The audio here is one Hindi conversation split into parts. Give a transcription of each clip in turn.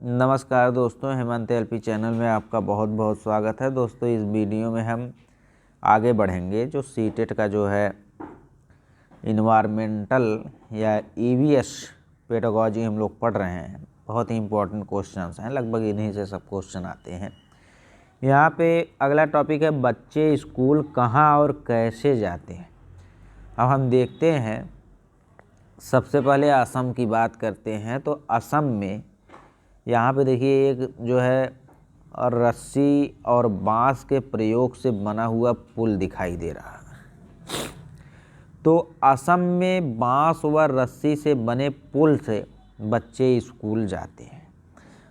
नमस्कार दोस्तों, हेमंत एलपी चैनल में आपका बहुत बहुत स्वागत है। दोस्तों इस वीडियो में हम आगे बढ़ेंगे। जो सीटेट का जो है इन्वायरमेंटल या ईवीएस पेडागोजी हम लोग पढ़ रहे हैं, बहुत ही इम्पोर्टेंट क्वेश्चंस हैं, लगभग इन्हीं से सब क्वेश्चन आते हैं। यहाँ पे अगला टॉपिक है बच्चे स्कूल कहाँ और कैसे जाते हैं। अब हम देखते हैं, सबसे पहले असम की बात करते हैं। तो असम में यहाँ पे देखिए एक जो है और रस्सी और बांस के प्रयोग से बना हुआ पुल दिखाई दे रहा है। तो असम में बांस व रस्सी से बने पुल से बच्चे स्कूल जाते हैं।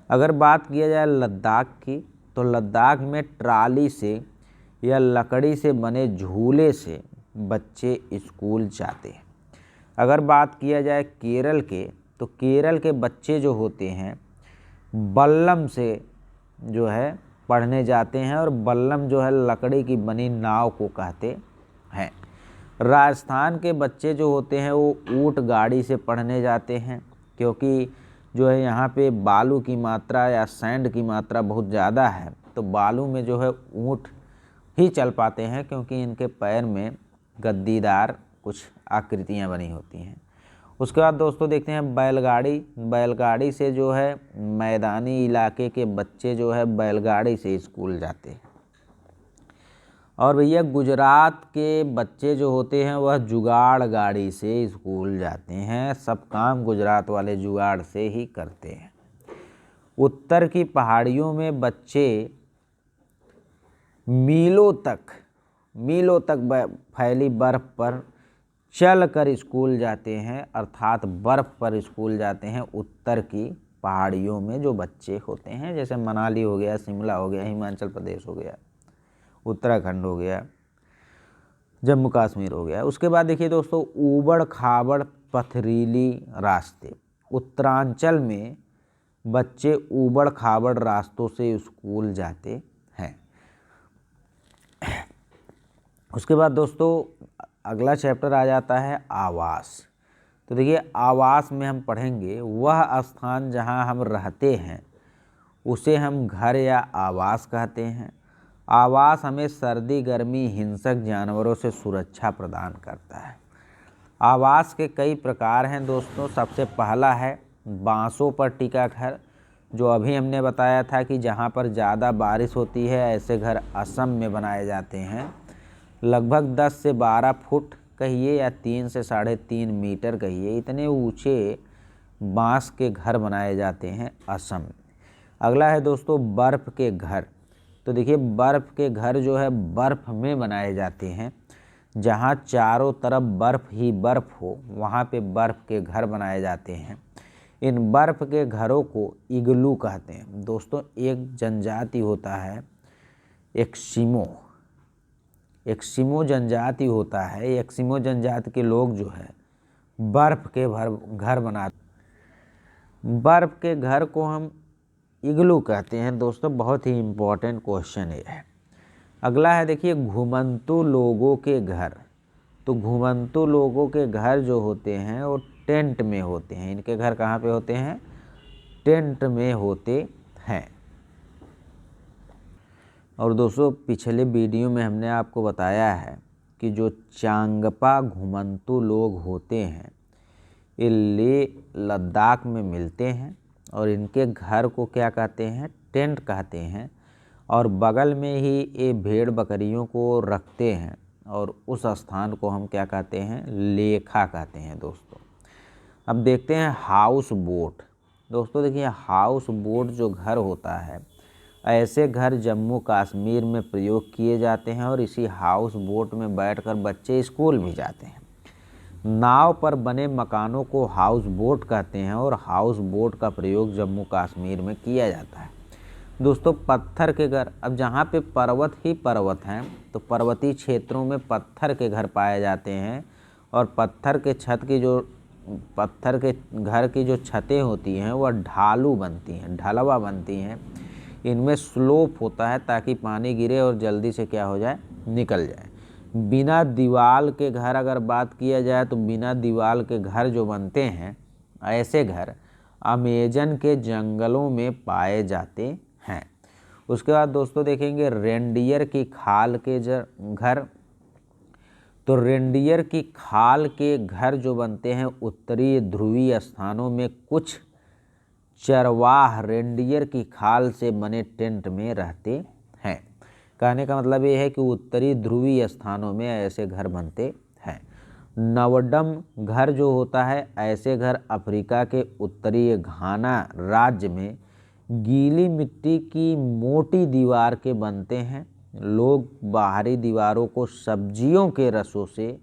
अगर बात किया जाए लद्दाख की, तो लद्दाख में ट्राली से या लकड़ी से बने झूले से बच्चे स्कूल जाते हैं। अगर बात किया जाए केरल के, तो केरल के बच्चे जो होते हैं बल्लम से जो है पढ़ने जाते हैं, और बल्लम जो है लकड़ी की बनी नाव को कहते हैं। राजस्थान के बच्चे जो होते हैं वो ऊँट गाड़ी से पढ़ने जाते हैं, क्योंकि जो है यहाँ पे बालू की मात्रा या सैंड की मात्रा बहुत ज़्यादा है, तो बालू में जो है ऊँट ही चल पाते हैं, क्योंकि इनके पैर में गद्दीदार कुछ आकृतियाँ बनी होती हैं। उसके बाद दोस्तों देखते हैं बैलगाड़ी से जो है मैदानी इलाके के बच्चे जो है बैलगाड़ी से स्कूल जाते हैं। और भैया गुजरात के बच्चे जो होते हैं वह जुगाड़ गाड़ी से स्कूल जाते हैं। सब काम गुजरात वाले जुगाड़ से ही करते हैं। उत्तर की पहाड़ियों में बच्चे मीलों तक फैली बर्फ़ पर चल कर स्कूल जाते हैं, अर्थात बर्फ़ पर स्कूल जाते हैं। उत्तर की पहाड़ियों में जो बच्चे होते हैं, जैसे मनाली हो गया, शिमला हो गया, हिमाचल प्रदेश हो गया, उत्तराखंड हो गया, जम्मू कश्मीर हो गया। उसके बाद देखिए दोस्तों ऊबड़ खाबड़ पथरीली रास्ते। उत्तरांचल में बच्चे ऊबड़ खाबड़ रास्तों से स्कूल जाते हैं। उसके बाद दोस्तों अगला चैप्टर आ जाता है आवास। तो देखिए आवास में हम पढ़ेंगे वह स्थान जहां हम रहते हैं उसे हम घर या आवास कहते हैं। आवास हमें सर्दी गर्मी हिंसक जानवरों से सुरक्षा प्रदान करता है। आवास के कई प्रकार हैं दोस्तों। सबसे पहला है बांसों पर टिका घर, जो अभी हमने बताया था कि जहां पर ज़्यादा बारिश होती है ऐसे घर असम में बनाए जाते हैं। लगभग 10 से 12 फुट कहिए या 3 से 3.5 मीटर कहिए, इतने ऊंचे बांस के घर बनाए जाते हैं असम में। अगला है दोस्तों बर्फ़ के घर। तो देखिए बर्फ़ के घर जो है बर्फ़ में बनाए जाते हैं। जहां चारों तरफ बर्फ़ ही बर्फ़ हो वहां पे बर्फ़ के घर बनाए जाते हैं। इन बर्फ़ के घरों को इग्लू कहते हैं। दोस्तों एक जनजाति होता है एक्सिमो जनजाति होता है। एक्सिमो जनजाति के लोग जो है बर्फ़ के घर बनाते। बर्फ़ के घर को हम इग्लू कहते हैं। दोस्तों बहुत ही इम्पोर्टेंट क्वेश्चन है। अगला है देखिए घुमंतू लोगों के घर। तो घुमंतू लोगों के घर जो होते हैं वो टेंट में होते हैं। इनके घर कहाँ पे होते हैं? टेंट में होते हैं। और दोस्तों पिछले वीडियो में हमने आपको बताया है कि जो चांगपा घुमंतू लोग होते हैं ये लेह लद्दाख में मिलते हैं, और इनके घर को क्या कहते हैं? टेंट कहते हैं। और बगल में ही ये भेड़ बकरियों को रखते हैं, और उस स्थान को हम क्या कहते हैं? लेखा कहते हैं दोस्तों। अब देखते हैं हाउस बोट। दोस्तों देखिए हाउस बोट जो घर होता है, ऐसे घर जम्मू कश्मीर में प्रयोग किए जाते हैं, और इसी हाउस बोट में बैठकर बच्चे स्कूल भी जाते हैं। नाव पर बने मकानों को हाउस बोट कहते हैं, और हाउस बोट का प्रयोग जम्मू कश्मीर में किया जाता है। दोस्तों पत्थर के घर, अब जहाँ पे पर्वत ही पर्वत हैं तो पर्वतीय क्षेत्रों में पत्थर के घर पाए जाते हैं, और पत्थर के घर की जो छतें होती हैं वह ढलवा बनती हैं। इनमें स्लोप होता है ताकि पानी गिरे और जल्दी से क्या हो जाए? निकल जाए। बिना दीवार के घर अगर बात किया जाए, तो बिना दीवार के घर जो बनते हैं ऐसे घर अमेजन के जंगलों में पाए जाते हैं। उसके बाद दोस्तों देखेंगे रेंडियर की खाल के घर। तो रेंडियर की खाल के घर जो बनते हैं उत्तरी ध्रुवीय स्थानों में कुछ चरवाह रेंडियर की खाल से बने टेंट में रहते हैं। कहने का मतलब ये है कि उत्तरी ध्रुवीय स्थानों में ऐसे घर बनते हैं। नवडम घर जो होता है, ऐसे घर अफ्रीका के उत्तरी घाना राज्य में गीली मिट्टी की मोटी दीवार के बनते हैं। लोग बाहरी दीवारों को सब्जियों के रसों से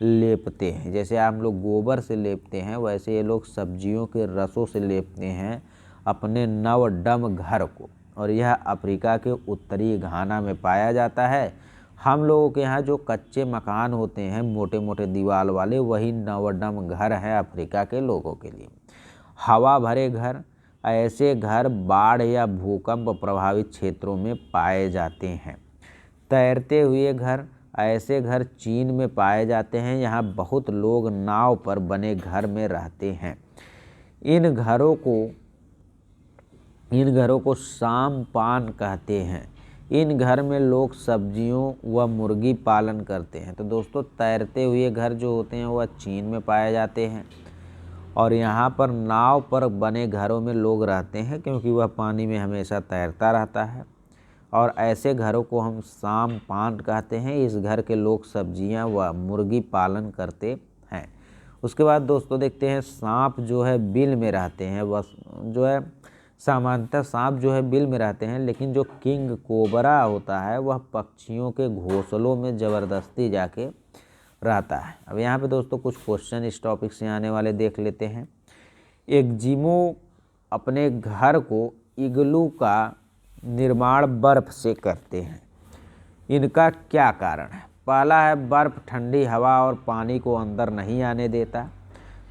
लेपते हैं। जैसे हम लोग गोबर से लेपते हैं, वैसे ये लोग सब्जियों के रसों से लेपते हैं अपने नवडम घर को। और यह अफ्रीका के उत्तरी घाना में पाया जाता है। हम लोगों के यहाँ जो कच्चे मकान होते हैं मोटे मोटे दीवार वाले, वही नवडम घर है अफ्रीका के लोगों के लिए। हवा भरे घर, ऐसे घर बाढ़ या भूकंप प्रभावित क्षेत्रों में पाए जाते हैं। तैरते हुए घर, ऐसे घर चीन में पाए जाते हैं। यहाँ बहुत लोग नाव पर बने घर में रहते हैं। इन घरों को सामपान कहते हैं। इन घर में लोग सब्जियों व मुर्गी पालन करते हैं। तो दोस्तों तैरते हुए घर जो होते हैं वह चीन में पाए जाते हैं। और यहाँ पर नाव पर बने घरों में लोग रहते हैं क्योंकि वह पानी में हमेशा तैरता रहता है। और ऐसे घरों को हम सामपान कहते हैं। इस घर के लोग सब्जियां व मुर्गी पालन करते हैं। उसके बाद दोस्तों देखते हैं सांप जो है बिल में रहते हैं। वह जो है सामान्यतः सांप जो है बिल में रहते हैं, लेकिन जो किंग कोबरा होता है वह पक्षियों के घोंसलों में ज़बरदस्ती जाके रहता है। अब यहाँ पे दोस्तों कुछ क्वेश्चन इस टॉपिक से आने वाले देख लेते हैं। एग्जिमो अपने घर को इग्लू का निर्माण बर्फ से करते हैं। इनका क्या कारण है? पहला है बर्फ ठंडी हवा और पानी को अंदर नहीं आने देता।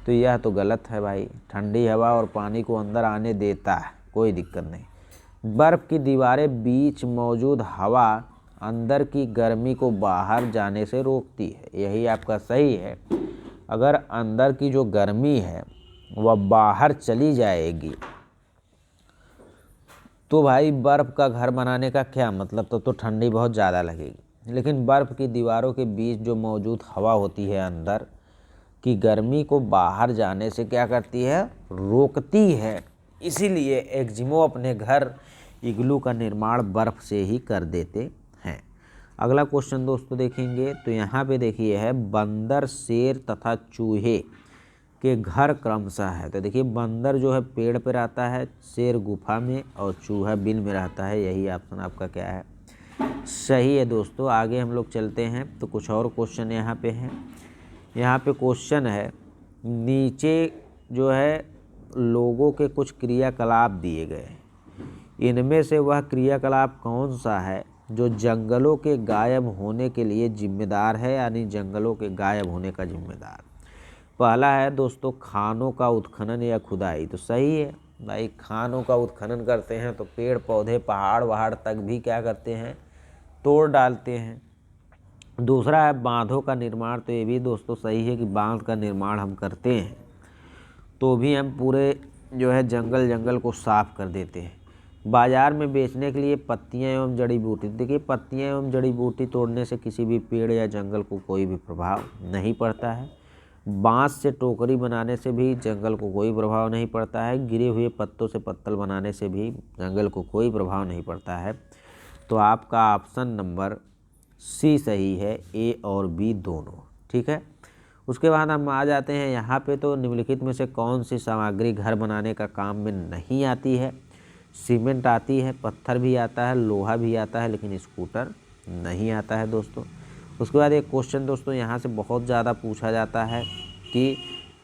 तो यह तो गलत है भाई, ठंडी हवा और पानी को अंदर आने देता है, कोई दिक्कत नहीं। बर्फ की दीवारें बीच मौजूद हवा अंदर की गर्मी को बाहर जाने से रोकती है। यही आपका सही है। अगर अंदर की जो गर्मी है वह बाहर चली जाएगी तो भाई बर्फ़ का घर बनाने का क्या मतलब, तो ठंडी बहुत ज़्यादा लगेगी। लेकिन बर्फ़ की दीवारों के बीच जो मौजूद हवा होती है अंदर की गर्मी को बाहर जाने से क्या करती है? रोकती है। इसीलिए एग्जिमो अपने घर इग्लू का निर्माण बर्फ़ से ही कर देते हैं। अगला क्वेश्चन दोस्तों देखेंगे तो यहाँ पे देखिए है बंदर, शेर तथा चूहे के घर क्रमशः है। तो देखिए बंदर जो है पेड़ पे रहता है, शेर गुफा में और चूहा बिल में रहता है। यही ऑप्शन आपका क्या है? सही है दोस्तों। आगे हम लोग चलते हैं तो कुछ और क्वेश्चन यहाँ पे हैं। यहाँ पे क्वेश्चन है नीचे जो है लोगों के कुछ क्रियाकलाप दिए गए हैं। इनमें से वह क्रियाकलाप कौन सा है जो जंगलों के गायब होने के लिए जिम्मेदार है, यानी जंगलों के गायब होने का जिम्मेदार? पहला है दोस्तों खानों का उत्खनन या खुदाई। तो सही है भाई, खानों का उत्खनन करते हैं तो पेड़ पौधे पहाड़ वहाड़ तक भी क्या करते हैं? तोड़ डालते हैं। दूसरा है बांधों का निर्माण। तो ये भी दोस्तों सही है कि बांध का निर्माण हम करते हैं तो भी हम पूरे जो है जंगल को साफ कर देते हैं। बाजार में बेचने के लिए पत्तियां एवं जड़ी बूटी। देखिए पत्तियां एवं जड़ी बूटी तोड़ने से किसी भी पेड़ या जंगल को कोई भी प्रभाव नहीं पड़ता है। बांस से टोकरी बनाने से भी जंगल को कोई प्रभाव नहीं पड़ता है। गिरे हुए पत्तों से पत्तल बनाने से भी जंगल को कोई प्रभाव नहीं पड़ता है। तो आपका ऑप्शन नंबर सी सही है, ए और बी दोनों। ठीक है। उसके बाद हम आ जाते हैं यहाँ पे तो निम्नलिखित में से कौन सी सामग्री घर बनाने का काम में नहीं आती है? सीमेंट आती है, पत्थर भी आता है, लोहा भी आता है, लेकिन स्कूटर नहीं आता है दोस्तों। उसके बाद एक क्वेश्चन दोस्तों यहाँ से बहुत ज़्यादा पूछा जाता है कि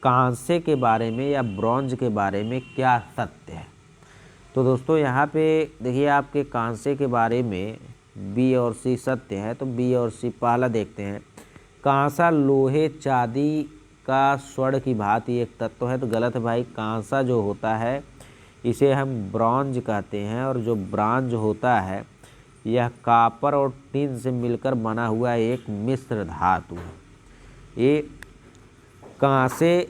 कांसे के बारे में या ब्रॉन्ज के बारे में क्या सत्य है? तो दोस्तों यहाँ पे देखिए आपके कांसे के बारे में बी और सी सत्य है। तो बी और सी पहला देखते हैं। कांसा लोहे चांदी का स्वर्ण की भांति एक तत्व है। तो गलत है भाई, कांसा जो होता है इसे हम ब्रॉन्ज कहते हैं और जो ब्रॉन्ज होता है यह कॉपर और टिन से मिलकर बना हुआ एक मिश्र धातु है। ये कांसे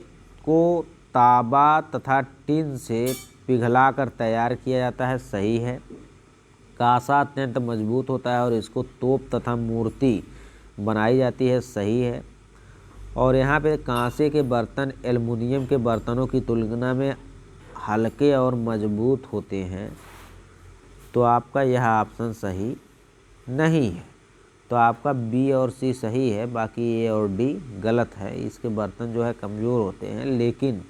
को तांबा तथा टिन से पिघलाकर तैयार किया जाता है, सही है। कांसा अत्यंत मजबूत होता है और इसको तोप तथा मूर्ति बनाई जाती है, सही है। और यहाँ पे कांसे के बर्तन एल्युमिनियम के बर्तनों की तुलना में हल्के और मजबूत होते हैं, तो आपका यह ऑप्शन सही नहीं है। तो आपका बी और सी सही है, बाकी ए और डी गलत है। इसके बर्तन जो है कमज़ोर होते हैं, लेकिन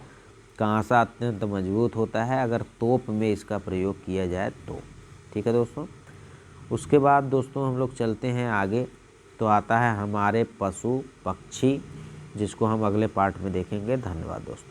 कांसा अत्यंत मजबूत होता है अगर तोप में इसका प्रयोग किया जाए तो। ठीक है दोस्तों। उसके बाद दोस्तों हम लोग चलते हैं आगे, तो आता है हमारे पशु पक्षी, जिसको हम अगले पार्ट में देखेंगे। धन्यवाद दोस्तों।